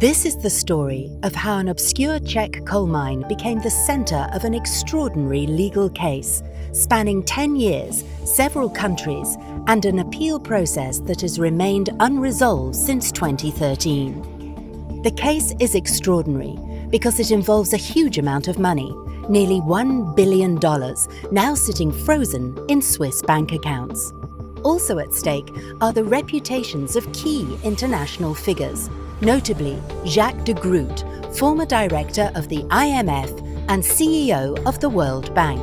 This is the story of how an obscure Czech coal mine became the centre of an extraordinary legal case, spanning 10 years, several countries, and an appeal process that has remained unresolved since 2013. The case is extraordinary because it involves a huge amount of money, nearly $1 billion, now sitting frozen in Swiss bank accounts. Also at stake are the reputations of key international figures, notably Jacques de Groot, former director of the IMF and CEO of the World Bank.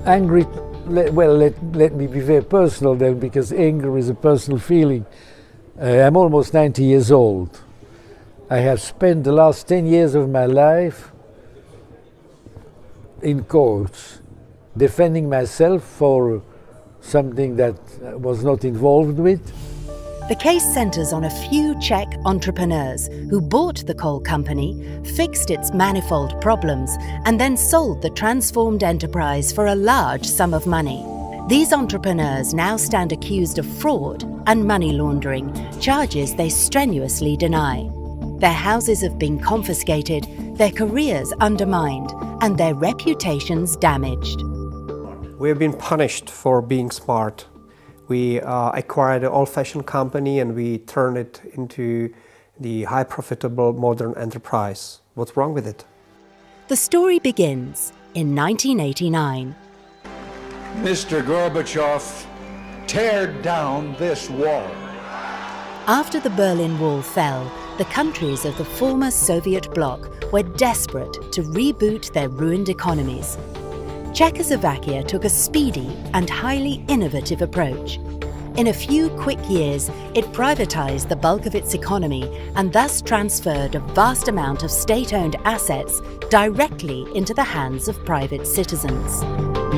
Angry, let me be very personal then, because anger is a personal feeling. I'm almost 90 years old. I have spent the last 10 years of my life in courts, defending myself for something that I was not involved with. The case centres on a few Czech entrepreneurs who bought the coal company, fixed its manifold problems, and then sold the transformed enterprise for a large sum of money. These entrepreneurs now stand accused of fraud and money laundering, charges they strenuously deny. Their houses have been confiscated, their careers undermined, and their reputations damaged. We have been punished for being smart. We acquired an old-fashioned company and we turned it into the high-profitable modern enterprise. What's wrong with it? The story begins in 1989. Mr. Gorbachev, tear down this wall. After the Berlin Wall fell, the countries of the former Soviet bloc were desperate to reboot their ruined economies. Czechoslovakia took a speedy and highly innovative approach. In a few quick years, it privatized the bulk of its economy and thus transferred a vast amount of state-owned assets directly into the hands of private citizens.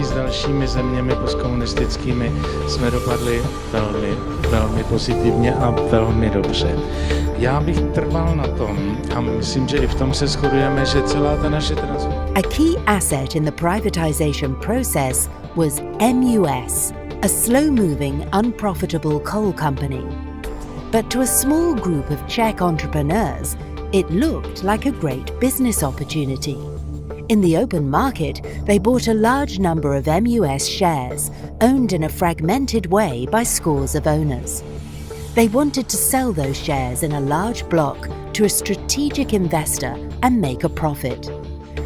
S dalšími zeměmi postkomunistickými jsme dopadli velmi pozitivně a velmi dobře. Já bych trval na tom, a myslím, že i v tom se shodujeme, že celá ta naše transformace. A key asset in the privatization process was MUS, a slow-moving, unprofitable coal company. But to a small group of Czech entrepreneurs, it looked like a great business opportunity. In the open market, they bought a large number of MUS shares, owned in a fragmented way by scores of owners. They wanted to sell those shares in a large block to a strategic investor and make a profit.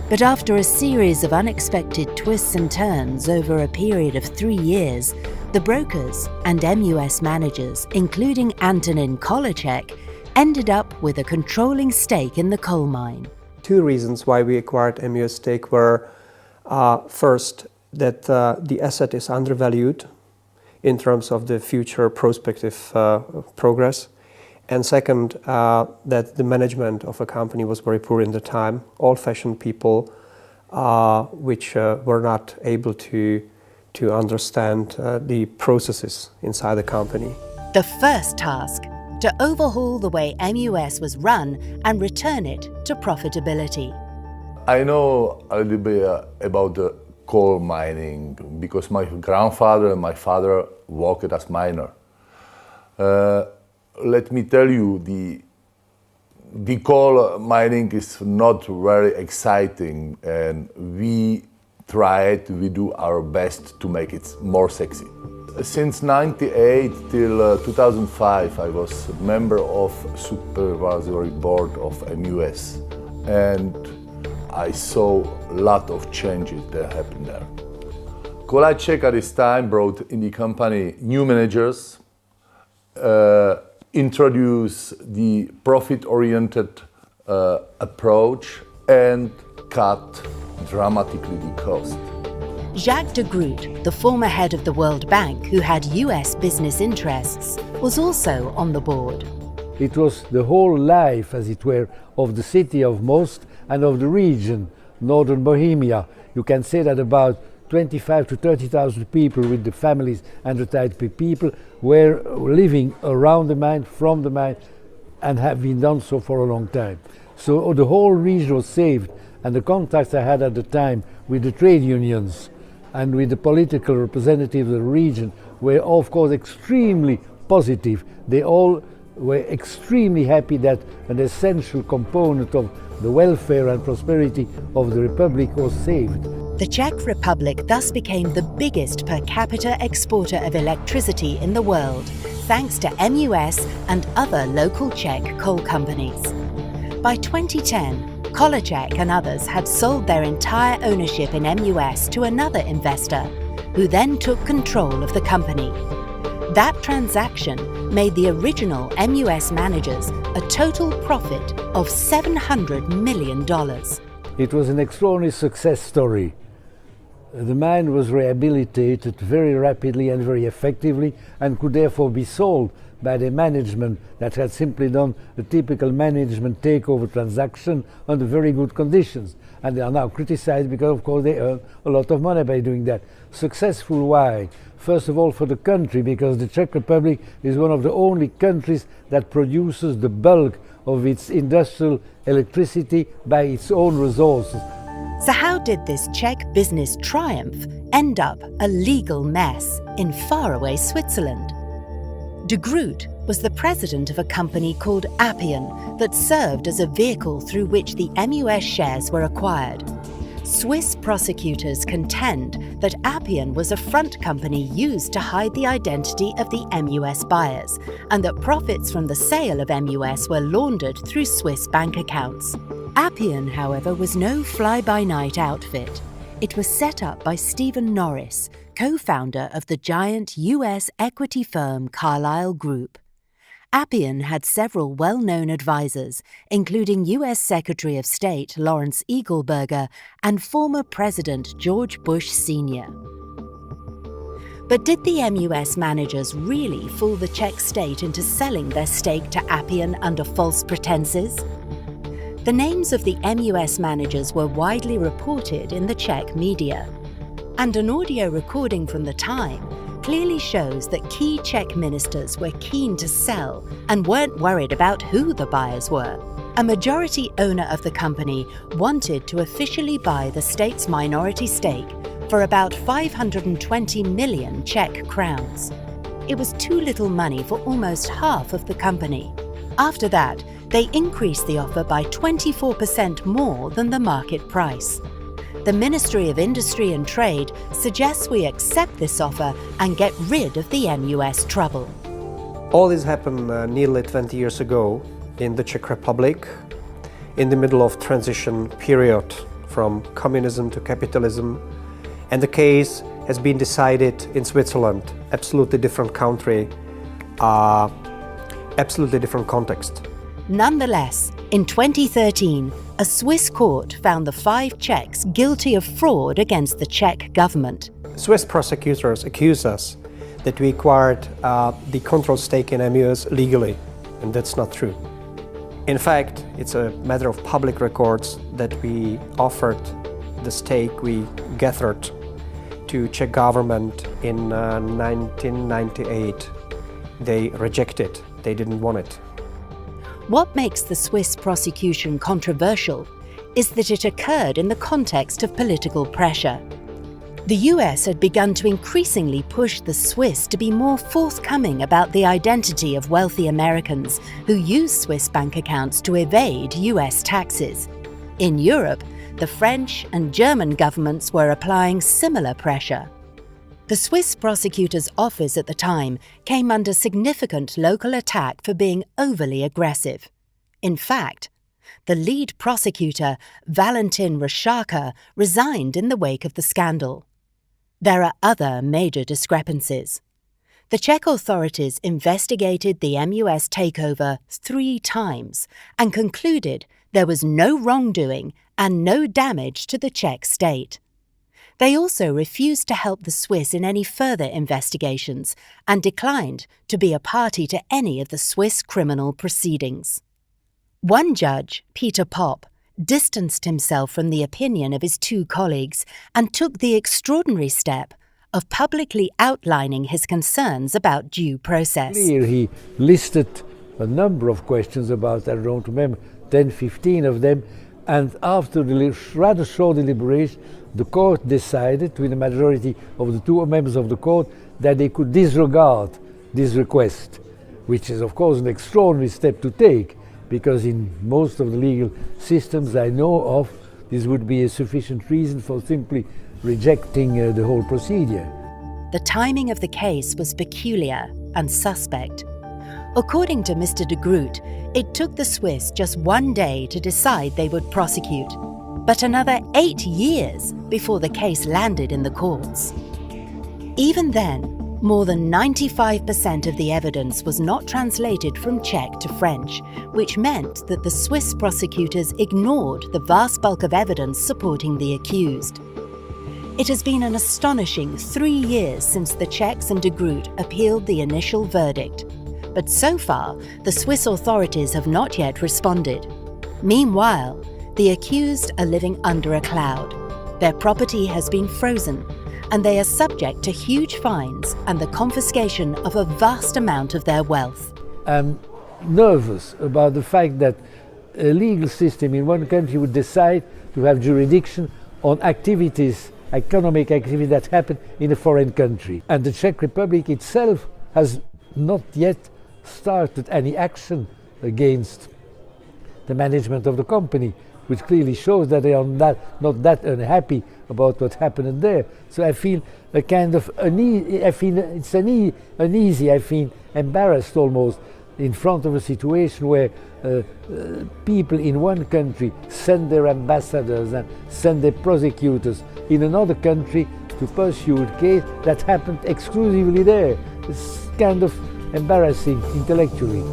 But after a series of unexpected twists and turns over a period of 3 years, the brokers and MUS managers, including Antonin Kolicek, ended up with a controlling stake in the coal mine. Two reasons why we acquired MUS stake were, first, that the asset is undervalued in terms of the future prospective progress, and second, that the management of a company was very poor in the time, old-fashioned people which were not able to understand the processes inside the company. The first task, to overhaul the way MUS was run and return it to profitability. I know a little bit about the coal mining because my grandfather and my father worked as miner. Let me tell you, the coal mining is not very exciting, and we do our best to make it more sexy. Since 1998 till 2005, I was a member of supervisory board of MUS, and I saw a lot of changes that happened there. Kolicek at this time brought in the company new managers, introduced the profit-oriented approach, and cut dramatically the cost. Jacques de Groot, the former head of the World Bank who had US business interests, was also on the board. It was the whole life, as it were, of the city of Most and of the region, northern Bohemia. You can say that about 25 to 30,000 people with the families and retired people were living around the mine, from the mine, and have been done so for a long time. So the whole region was saved, and the contacts I had at the time with the trade unions and with the political representatives of the region were of course extremely positive. They all were extremely happy that an essential component of the welfare and prosperity of the Republic was saved. The Czech Republic thus became the biggest per capita exporter of electricity in the world, thanks to MUS and other local Czech coal companies. By 2010, Kolecek and others had sold their entire ownership in MUS to another investor, who then took control of the company. That transaction made the original MUS managers a total profit of $700 million. It was an extraordinary success story. The mine was rehabilitated very rapidly and very effectively and could therefore be sold by the management that had simply done a typical management takeover transaction under very good conditions. And they are now criticized because, of course, they earn a lot of money by doing that. Successful, why? First of all, for the country, because the Czech Republic is one of the only countries that produces the bulk of its industrial electricity by its own resources. So how did this Czech business triumph end up a legal mess in faraway Switzerland? De Groot was the president of a company called Appian that served as a vehicle through which the MUS shares were acquired. Swiss prosecutors contend that Appian was a front company used to hide the identity of the MUS buyers, and that profits from the sale of MUS were laundered through Swiss bank accounts. Appian, however, was no fly-by-night outfit. It was set up by Stephen Norris, co-founder of the giant US equity firm Carlyle Group. Appian had several well-known advisors, including US Secretary of State Lawrence Eagleburger and former President George Bush Sr. But did the MUS managers really fool the Czech state into selling their stake to Appian under false pretenses? The names of the MUS managers were widely reported in the Czech media, and an audio recording from the time clearly shows that key Czech ministers were keen to sell and weren't worried about who the buyers were. A majority owner of the company wanted to officially buy the state's minority stake for about 520 million Czech crowns. It was too little money for almost half of the company. After that, they increased the offer by 24% more than the market price. The Ministry of Industry and Trade suggests we accept this offer and get rid of the MUS trouble. All this happened nearly 20 years ago in the Czech Republic, in the middle of transition period from communism to capitalism, and the case has been decided in Switzerland, absolutely different country, absolutely different context. Nonetheless, in 2013, a Swiss court found the 5 Czechs guilty of fraud against the Czech government. Swiss prosecutors accuse us that we acquired the control stake in MUS legally, and that's not true. In fact, it's a matter of public records that we offered the stake we gathered to Czech government in 1998. They rejected, they didn't want it. What makes the Swiss prosecution controversial is that it occurred in the context of political pressure. The US had begun to increasingly push the Swiss to be more forthcoming about the identity of wealthy Americans who use Swiss bank accounts to evade US taxes. In Europe, the French and German governments were applying similar pressure. The Swiss prosecutor's office at the time came under significant local attack for being overly aggressive. In fact, the lead prosecutor, Valentin Ryšáka, resigned in the wake of the scandal. There are other major discrepancies. The Czech authorities investigated the MUS takeover 3 times and concluded there was no wrongdoing and no damage to the Czech state. They also refused to help the Swiss in any further investigations and declined to be a party to any of the Swiss criminal proceedings. One judge, Peter Popp, distanced himself from the opinion of his 2 colleagues and took the extraordinary step of publicly outlining his concerns about due process. Here he listed a number of questions about, I don't remember, 10, 15 of them, and after the rather short deliberation, the court decided, with a majority of the 2 members of the court, that they could disregard this request. which is of course an extraordinary step to take, because in most of the legal systems I know of, this would be a sufficient reason for simply rejecting the whole procedure. The timing of the case was peculiar and suspect. According to Mr. de Groot, it took the Swiss just 1 day to decide they would prosecute, but another 8 years before the case landed in the courts. Even then, more than 95% of the evidence was not translated from Czech to French, which meant that the Swiss prosecutors ignored the vast bulk of evidence supporting the accused. It has been an astonishing 3 years since the Czechs and de Groot appealed the initial verdict, but so far the Swiss authorities have not yet responded. Meanwhile, the accused are living under a cloud. Their property has been frozen, and they are subject to huge fines and the confiscation of a vast amount of their wealth. I'm nervous about the fact that a legal system in one country would decide to have jurisdiction on activities, economic activity that happen in a foreign country. And the Czech Republic itself has not yet started any action against the management of the company, which clearly shows that they are not that unhappy about what happened there. So I feel a kind of uneasy, I feel embarrassed almost in front of a situation where people in one country send their ambassadors and send their prosecutors in another country to pursue a case that happened exclusively there. It's kind of embarrassing intellectually.